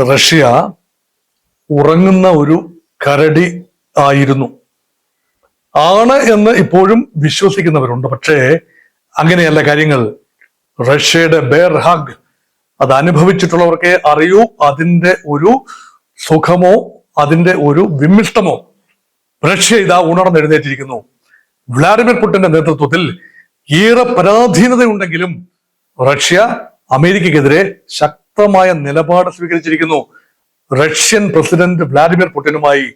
Russia ഉറങ്ങുന്ന ഒരു കരടി ആയിരുന്നു. ആണ് എന്ന് ഇപ്പോഴും വിശ്വസിക്കുന്നവരുണ്ട്. പക്ഷേ അങ്ങനെയല്ല കാര്യങ്ങൾ. റഷ്യയുടെ ബെയർ ഹഗ് അത് അനുഭവിച്ചിട്ടുള്ളവർക്കേ അറിയൂ അതിന്റെ ഒരു സുഖമോ അതിന്റെ ഒരു വിമിഷ്ടമോ. റഷ്യ ഇതാ ഉണർന്നെഴുന്നേറ്റിരിക്കുന്നു. വ്ളാഡിമിർ പുടിന്റെ നേതൃത്വത്തിൽ ഏറെ പരാധീനതയുണ്ടെങ്കിലും റഷ്യ അമേരിക്കക്കെതിരെ ശക്തമായ നിലപാട് സ്വീകരിച്ചിരിക്കുന്നു. റഷ്യൻ പ്രസിഡന്റ് വ്ളാഡിമിർ പുടിനുമായി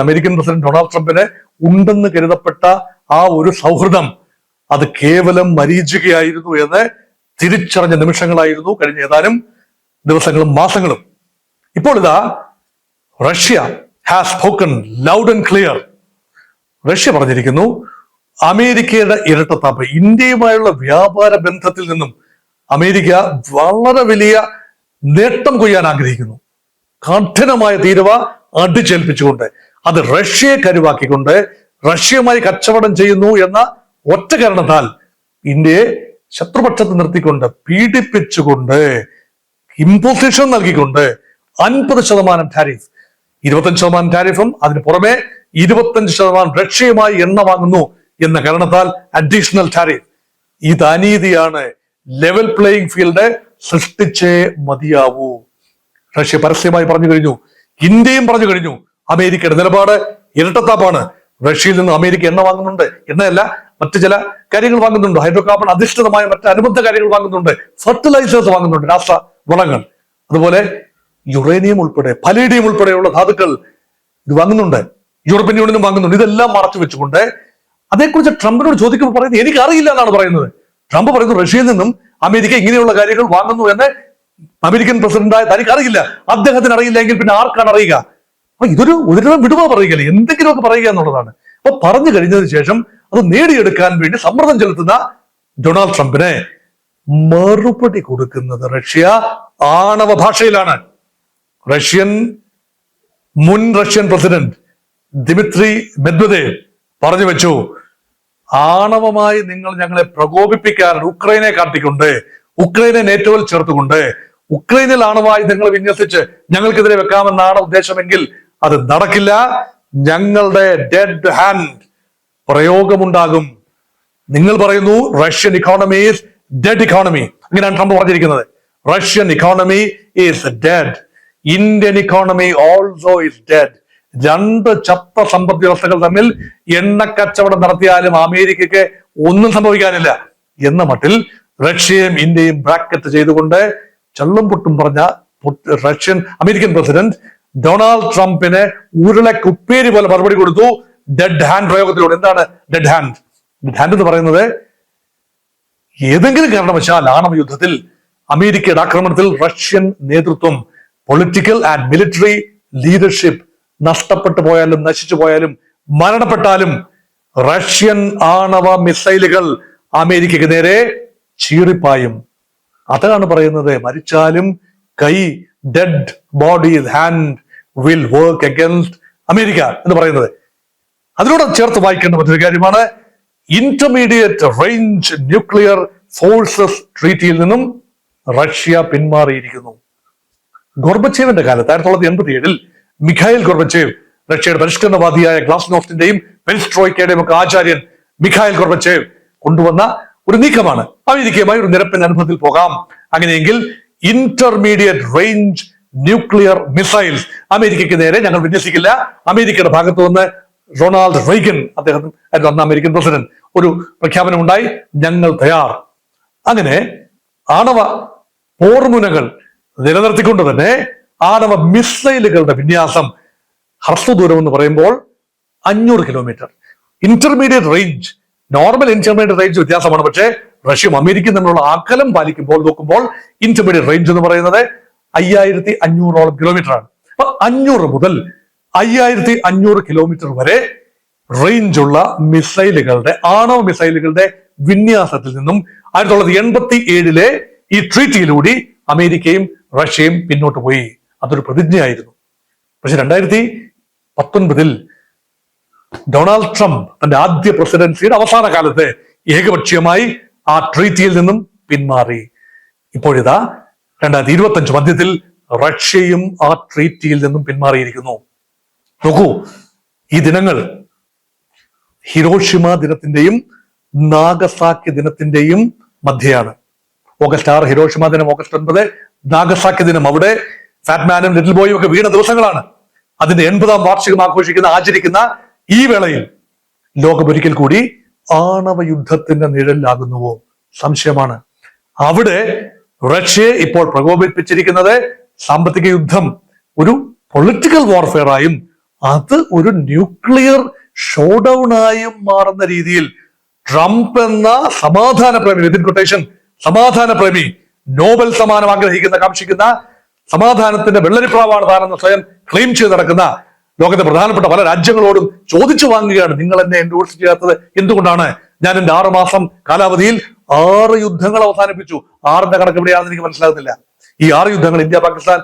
അമേരിക്കൻ പ്രസിഡന്റ് ഡൊണാൾഡ് ട്രംപിന് ഉണ്ടെന്ന് കരുതപ്പെട്ട ആ ഒരു സൗഹൃദം അത് കേവലം മരീചികയായിരുന്നു എന്ന് തിരിച്ചറിഞ്ഞ നിമിഷങ്ങളായിരുന്നു കഴിഞ്ഞ ഏതാനും ദിവസങ്ങളും മാസങ്ങളും. ഇപ്പോൾ ഇതാ Russia has spoken loud and clear. Russia പറഞ്ഞിരിക്കുന്നു അമേരിക്കയുടെ ഇരട്ടത്താപ്പ്, ഇന്ത്യയുമായുള്ള വ്യാപാര ബന്ധത്തിൽ നിന്നും അമേരിക്ക വളരെ വലിയ നേട്ടം കൊയ്യാൻ ആഗ്രഹിക്കുന്നു. കഠിനമായ തീരുവ അടിച്ചേൽപ്പിച്ചുകൊണ്ട് അത് റഷ്യയെ കരുവാക്കിക്കൊണ്ട് റഷ്യയുമായി കച്ചവടം ചെയ്യുന്നു എന്ന ഒറ്റ കാരണത്താൽ ഇന്ത്യയെ ശത്രുപക്ഷത്ത് നിർത്തിക്കൊണ്ട് പീഡിപ്പിച്ചുകൊണ്ട് ഇമ്പോസിഷൻ നൽകിക്കൊണ്ട് 50% ടാരിഫ്, 25% ടാരിഫും അതിന് പുറമെ 25% റഷ്യയുമായി എണ്ണ വാങ്ങുന്നു എന്ന കാരണത്താൽ അഡീഷണൽ ടാരിഫ്. ഇത് അനീതിയാണ്. ലെവൽ പ്ലേയിങ് ഫീൽഡ് സൃഷ്ടിച്ചേ മതിയാവൂ. റഷ്യ പരസ്യമായി പറഞ്ഞു കഴിഞ്ഞു, ഇന്ത്യയും പറഞ്ഞു കഴിഞ്ഞു അമേരിക്കയുടെ നിലപാട് ഇരട്ടത്താപ്പാണ്. റഷ്യയിൽ നിന്ന് അമേരിക്ക എണ്ണ വാങ്ങുന്നുണ്ട്, എണ്ണയല്ല മറ്റു ചില കാര്യങ്ങൾ വാങ്ങുന്നുണ്ട്, ഹൈഡ്രോ കാർബൺ അധിഷ്ഠിതമായ മറ്റ് അനുബന്ധ കാര്യങ്ങൾ വാങ്ങുന്നുണ്ട്, ഫെർട്ടിലൈസേഴ്സ് വാങ്ങുന്നുണ്ട്, രാസ വളങ്ങൾ, അതുപോലെ യുറേനിയം ഉൾപ്പെടെ പലേഡിയം ഉൾപ്പെടെയുള്ള ധാതുക്കൾ ഇത് വാങ്ങുന്നുണ്ട്, യൂറോപ്യൻ യൂണിയനും വാങ്ങുന്നുണ്ട്. ഇതെല്ലാം മറച്ചു വെച്ചുകൊണ്ട് അതേക്കുറിച്ച് ട്രംപിനോട് ചോദിക്കുമ്പോൾ പറയുന്നത് എനിക്കറിയില്ല എന്നാണ് പറയുന്നത്. ട്രംപ് പറയുന്നു റഷ്യയിൽ നിന്നും അമേരിക്ക ഇങ്ങനെയുള്ള കാര്യങ്ങൾ വാങ്ങുന്നു എന്ന് അമേരിക്കൻ പ്രസിഡന്റായ തനിക്ക് അറിയില്ല. അദ്ദേഹത്തിന് അറിയില്ല എങ്കിൽ പിന്നെ ആർക്കാണ് അറിയുക? അപ്പൊ ഇതൊരു വിടുവാ പറയുകയല്ലേ, എന്തെങ്കിലുമൊക്കെ പറയുക എന്നുള്ളതാണ്. അപ്പൊ പറഞ്ഞു കഴിഞ്ഞതിന് ശേഷം അത് നേടിയെടുക്കാൻ വേണ്ടി സമ്മർദ്ദം ചെലുത്തുന്ന ഡൊണാൾഡ് ട്രംപിനെ മറുപടി കൊടുക്കുന്നത് റഷ്യ ആണവ ഭാഷയിലാണ്. മുൻ റഷ്യൻ പ്രസിഡന്റ് ദിമിത്രി മെദ്വദേവ് പറഞ്ഞു വെച്ചു, ആണവമായി നിങ്ങൾ ഞങ്ങളെ പ്രകോപിപ്പിക്കാൻ ഉക്രൈനെ കാട്ടിക്കൊണ്ട്, ഉക്രൈനെ നേറ്റോയിൽ ചേർത്തുകൊണ്ട്, ഉക്രൈനിൽ ആണവായുധങ്ങൾ വിന്യസിച്ച് ഞങ്ങൾക്കെതിരെ വെക്കാമെന്നാണ് ഉദ്ദേശമെങ്കിൽ അത് നടക്കില്ല. ഞങ്ങളുടെ ഡെഡ് ഹാൻഡ് പ്രയോഗമുണ്ടാകും. നിങ്ങൾ പറയുന്നു Russian economy is dead economy, അങ്ങനെയാണ് ട്രംപ് പറഞ്ഞിരിക്കുന്നത്. Russian economy is dead, Indian economy also is dead. രണ്ട് ചത്ത സമ്പദ് വ്യവസ്ഥകൾ തമ്മിൽ എണ്ണക്കച്ചവടം നടത്തിയാലും അമേരിക്കയ്ക്ക് ഒന്നും സംഭവിക്കാനില്ല എന്ന മട്ടിൽ റഷ്യയും ഇന്ത്യയും ബ്രാക്കറ്റ് ചെയ്തുകൊണ്ട് ചള്ളും പൊട്ടും പറഞ്ഞ അമേരിക്കൻ പ്രസിഡന്റ് ഡൊണാൾഡ് ട്രംപിന് ഉരുളക്കുപ്പേരി പോലെ മറുപടി കൊടുത്തു ഡെഡ് ഹാൻഡ് പ്രയോഗത്തിലൂടെ. എന്താണ് ഡെഡ് ഹാൻഡ്? ഡെഡ് ഹാൻഡ് എന്ന് പറയുന്നത് ഏതെങ്കിലും കാരണവശാൽ ആണവ യുദ്ധത്തിൽ അമേരിക്കയുടെ ആക്രമണത്തിൽ റഷ്യൻ നേതൃത്വം, പൊളിറ്റിക്കൽ ആൻഡ് മിലിറ്ററി ലീഡർഷിപ്പ് നഷ്ടപ്പെട്ടു പോയാലും നശിച്ചു പോയാലും മരണപ്പെട്ടാലും റഷ്യൻ ആണവ മിസൈലുകൾ അമേരിക്കയ്ക്ക് നേരെ ചീറിപ്പായും. അതാണ് പറയുന്നത്. മരിച്ചാലും കൈ, dead body hand will work against America എന്ന് പറയുന്നത്. അതിനോട് ചേർത്ത് വായിക്കേണ്ട മറ്റൊരു കാര്യമാണ് ഇന്റർമീഡിയറ്റ് റേഞ്ച് ന്യൂക്ലിയർ ഫോഴ്സസ് ട്രീറ്റിയിൽ നിന്നും റഷ്യ പിന്മാറിയിരിക്കുന്നു. ഗോർബച്ചേവിന്റെ കാലത്ത് 1987 മിഖായിൽ ഗോർബച്ചേവ്, റഷ്യയുടെ പരിഷ്കരണവാദിയായ ഗ്ലാസ്നോഫ്റ്റിന്റെയും പെരിസ്ട്രോയ്ക്കയുടെയും ഒക്കെ ആചാര്യൻ മിഖായിൽ ഗോർബച്ചേവ് കൊണ്ടുവന്ന ഒരു നീക്കമാണ് അമേരിക്കയുമായി ഒരു നിരപ്പിന്റെ അനുഭവത്തിൽ പോകാം. അങ്ങനെയെങ്കിൽ ഇന്റർമീഡിയറ്റ് റേഞ്ച് ന്യൂക്ലിയർ മിസൈൽസ് അമേരിക്കയ്ക്ക് നേരെ ഞങ്ങൾ വിന്യസിക്കില്ല. അമേരിക്കയുടെ ഭാഗത്തു നിന്ന് റൊണാൾഡ് റീഗൻ, അദ്ദേഹം അന്ന് അമേരിക്കൻ പ്രസിഡന്റ്, ഒരു പ്രഖ്യാപനം ഉണ്ടായി, ഞങ്ങൾ തയ്യാർ. അങ്ങനെ ആണവ പോർമുനകൾ നിലനിർത്തിക്കൊണ്ട് തന്നെ ആണവ മിസൈലുകളുടെ വിന്യാസം, ഹ്രസ്വദൂരം എന്ന് പറയുമ്പോൾ 500 kilometre, intermediate range, normal intermediate range വ്യത്യാസമാണ്. പക്ഷേ റഷ്യയും അമേരിക്കയും തമ്മിലുള്ള അകലം പാലിക്കുമ്പോൾ നോക്കുമ്പോൾ ഇന്റർമീഡിയറ്റ് റേഞ്ച് എന്ന് പറയുന്നത് 5500 കിലോമീറ്റർ ആണ്. അപ്പൊ 500 മുതൽ 5500 കിലോമീറ്റർ വരെ റേഞ്ചുള്ള മിസൈലുകളുടെ, ആണവ മിസൈലുകളുടെ വിന്യാസത്തിൽ നിന്നും 1987 ഈ ട്രീറ്റിയിലൂടെ അമേരിക്കയും റഷ്യയും പിന്നോട്ട് പോയി. അതൊരു പ്രതിജ്ഞയായിരുന്നു. പക്ഷെ 2019 ഡൊണാൾഡ് ട്രംപ് തന്റെ ആദ്യ പ്രസിഡൻസിയുടെ അവസാന കാലത്ത് ഏകപക്ഷീയമായി ആ ട്രീറ്റിയിൽ നിന്നും പിന്മാറി. ഇപ്പോഴിതാ 2025 മധ്യത്തിൽ റഷ്യയും ആ ട്രീറ്റിയിൽ നിന്നും പിന്മാറിയിരിക്കുന്നു. നോക്കൂ, ഈ ദിനങ്ങൾ ഹിരോഷിമ ദിനത്തിന്റെയും നാഗസാക്കി ദിനത്തിന്റെയും മധ്യയാണ്. ഓഗസ്റ്റ് 6 ഹിരോഷിമ ദിനം, ഓഗസ്റ്റ് 9 നാഗസാക്കി ദിനം. അവിടെ ഫാറ്റ്മാനും ലിറ്റിൽ ബോയും ഒക്കെ വീണ ദിവസങ്ങളാണ്. അതിന്റെ 80ാം വാർഷികം ആചരിക്കുന്ന ഈ വേളയിൽ ലോകം ഒരിക്കൽ കൂടി ആണവ യുദ്ധത്തിന്റെ നിഴലിലാകുന്നുവോ? സംശയമാണ്. അവിടെ റഷ്യയെ ഇപ്പോൾ പ്രകോപിപ്പിച്ചിരിക്കുന്നത് സാമ്പത്തിക യുദ്ധം ഒരു പൊളിറ്റിക്കൽ വാർഫെയർ ആയും അത് ഒരു ന്യൂക്ലിയർ ഷോഡൌൺ ആയും മാറുന്ന രീതിയിൽ ട്രംപ് എന്ന സമാധാന പ്രേമി, വിത്തിൻ കൊട്ടേഷൻ സമാധാന പ്രേമി, നോബൽ സമ്മാനം ആഗ്രഹിക്കുന്ന, കാക്ഷിക്കുന്ന, സമാധാനത്തിന്റെ വെള്ളരിപ്രാവാണ് താനെന്ന് സ്വയം ക്ലെയിം ചെയ്ത് നടക്കുന്ന ലോകത്തെ പ്രധാനപ്പെട്ട പല രാജ്യങ്ങളോടും ചോദിച്ചു വാങ്ങുകയാണ്, നിങ്ങൾ എന്നെ എൻഡോഴ്സ് ചെയ്യാത്തത് എന്തുകൊണ്ടാണ്? ഞാൻ എന്റെ 6 മാസം കാലാവധിയിൽ 6 യുദ്ധങ്ങൾ അവസാനിപ്പിച്ചു. 6ന്റെ കണക്ക് എവിടെയാണെന്ന് എനിക്ക് മനസ്സിലാകുന്നില്ല. ഈ 6 യുദ്ധങ്ങൾ ഇന്ത്യ പാകിസ്ഥാൻ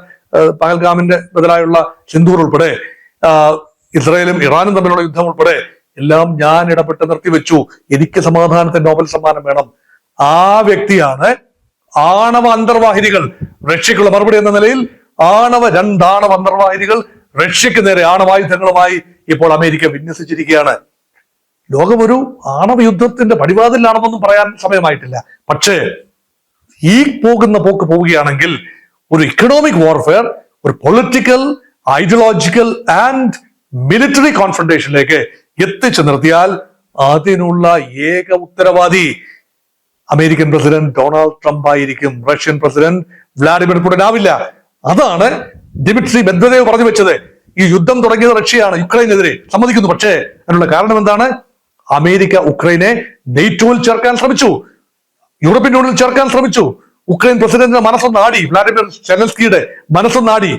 പഹൽഗാമിന്റെ ബദലായുള്ള സിന്ധൂർ ഉൾപ്പെടെ ഇസ്രായേലും ഇറാനും തമ്മിലുള്ള യുദ്ധം ഉൾപ്പെടെ എല്ലാം ഞാൻ ഇടപെട്ട് നിർത്തിവെച്ചു. എനിക്ക് സമാധാനത്തിന് നോബൽ സമ്മാനം വേണം. ആ വ്യക്തിയാണ് ആണവ അന്തർവാഹിനികൾ റഷ്യക്കുള്ള മറുപടി എന്ന നിലയിൽ 2 ആണവ അന്തർവാഹിനികൾ റഷ്യക്ക് നേരെ ആണവായുധങ്ങളുമായി ഇപ്പോൾ അമേരിക്ക വിന്യസിച്ചിരിക്കുകയാണ്. ലോകം ഒരു ആണവ യുദ്ധത്തിന്റെ പടിവാതിലാണെന്നൊന്നും പറയാൻ സമയമായിട്ടില്ല. പക്ഷേ ഈ പോകുന്ന പോക്ക് പോവുകയാണെങ്കിൽ ഒരു ഇക്കണോമിക് വാർഫെയർ, ഒരു പൊളിറ്റിക്കൽ, ഐഡിയോളജിക്കൽ ആൻഡ് മിലിറ്ററി കോൺഫ്രണ്ടേഷനിലേക്ക് എത്തിച്ചു നിർത്തിയാൽ അതിനുള്ള ഏക ഉത്തരവാദി അമേരിക്കൻ പ്രസിഡന്റ് ഡൊണാൾഡ് ട്രംപ് ആയിരിക്കും. റഷ്യൻ പ്രസിഡന്റ് വ്ളാഡിമിർ പുടിൻ ആവില്ല. അതാണ് ദിമിത്രി മെദ്വദേവ് പറഞ്ഞു വെച്ചത്. ഈ യുദ്ധം തുടങ്ങിയത് റഷ്യയാണ് യുക്രൈനെതിരെ, സമ്മതിക്കുന്നു. പക്ഷേ അതിനുള്ള കാരണം എന്താണ്? അമേരിക്ക ഉക്രൈനെ നെയ്റ്റോയിൽ ചേർക്കാൻ ശ്രമിച്ചു, യൂറോപ്യൻ യൂണിയനിൽ ചേർക്കാൻ ശ്രമിച്ചു. ഉക്രൈൻ പ്രസിഡന്റിന്റെ മനസ്സൊന്നാടി, വ്ളാഡിമിർ സെലൻസ്കിയുടെ മനസ്സൊന്നാടി.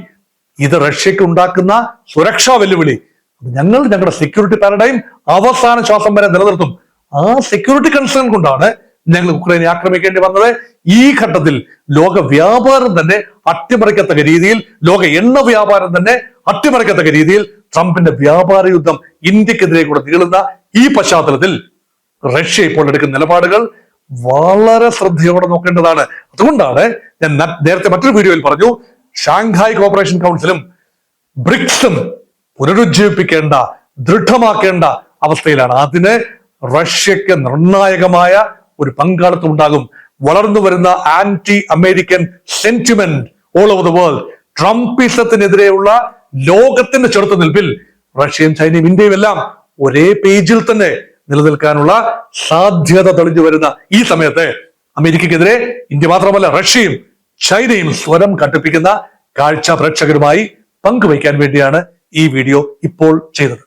ഇത് റഷ്യക്ക് ഉണ്ടാക്കുന്ന സുരക്ഷാ വെല്ലുവിളി. ഞങ്ങളുടെ സെക്യൂരിറ്റി പാരഡൈം അവസാന ശ്വാസം വരെ നിലനിർത്തും. ആ സെക്യൂരിറ്റി കൺസേൺ കൊണ്ടാണ് ഞങ്ങൾ ഉക്രൈനെ ആക്രമിക്കേണ്ടി വന്നത്. ഈ ഘട്ടത്തിൽ ലോക വ്യാപാരം തന്നെ അട്ടിമറിക്കത്തക്ക രീതിയിൽ, ലോക എണ്ണ വ്യാപാരം തന്നെ അട്ടിമറിക്കത്തക്ക രീതിയിൽ ട്രംപിന്റെ വ്യാപാര യുദ്ധം ഇന്ത്യക്കെതിരെ കൂടെ നീളുന്ന ഈ പശ്ചാത്തലത്തിൽ റഷ്യ ഇപ്പോൾ എടുക്കുന്ന നിലപാടുകൾ വളരെ ശ്രദ്ധയോടെ നോക്കേണ്ടതാണ്. അതുകൊണ്ടാണ് ഞാൻ നേരത്തെ മറ്റൊരു വീഡിയോയിൽ പറഞ്ഞു, ഷാങ്ഹായ് കോപ്പറേഷൻ കൗൺസിലും ബ്രിക്സും പുനരുജ്ജീവിപ്പിക്കേണ്ട, ദൃഢമാക്കേണ്ട അവസ്ഥയിലാണ്. അതിന് റഷ്യക്ക് നിർണായകമായ ഒരു പങ്കാളിത്തം ഉണ്ടാകും. വളർന്നു വരുന്ന anti American sentiment all over the world, ട്രംപിസത്തിനെതിരെയുള്ള ലോകത്തിന്റെ ചെറുത്തുനിൽപ്പിൽ റഷ്യയും ചൈനയും ഇന്ത്യയും എല്ലാം ഒരേ പേജിൽ തന്നെ നിലനിൽക്കാനുള്ള സാധ്യത തെളിഞ്ഞു വരുന്ന ഈ സമയത്ത് അമേരിക്കക്കെതിരെ ഇന്ത്യ മാത്രമല്ല റഷ്യയും ചൈനയും സ്വരം കടുപ്പിക്കുന്ന കാഴ്ച പ്രേക്ഷകരുമായി പങ്കുവയ്ക്കാൻ വേണ്ടിയാണ് ഈ വീഡിയോ ഇപ്പോൾ ചെയ്തത്.